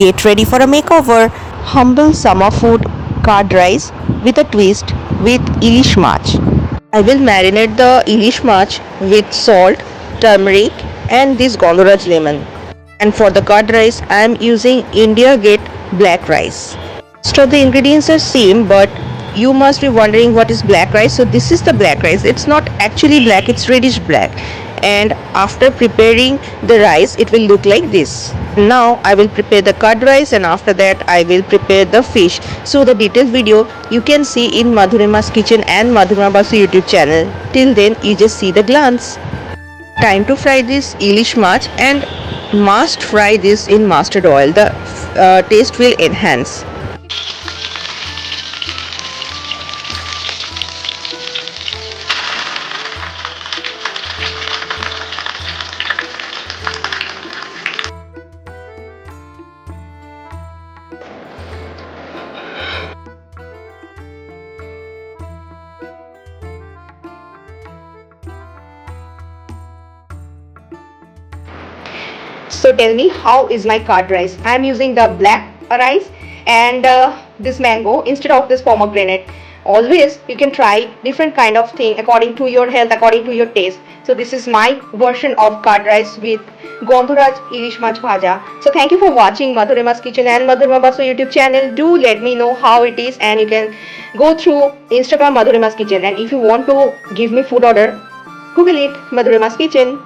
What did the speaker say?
Get ready for a makeover. Humble summer food, curd rice with a twist with ilish mach. I will marinate the ilish mach with salt, turmeric and this Gondhoraj lemon. And for the curd rice, I am using India Gate black rice. Most of the ingredients are same, but you must be wondering what is black rice. So this is the black rice. It's not actually black, it's reddish black. And after preparing the rice, it will look like this. Now I will prepare the curd rice, and after that I will prepare the fish. So the detailed video you can see in Madhurima's kitchen and Madhurima Basu YouTube channel. Till then you just see the glance. Time to fry this ilish mach, and must fry this in mustard oil. The taste will enhance. So tell me, how is my curd rice? I am using the black rice and this mango instead of this pomegranate. Always you can try different kind of thing according to your health, according to your taste. So this is my version of curd rice with Gondhoraj Ilish Mach Bhaja. So thank you for watching Madhurima's Kitchen and Madhurima Basu YouTube channel. Do let me know how it is, and you can go through Instagram Madhurima's Kitchen, and if you want to give me food order, Google it Madhurima's Kitchen.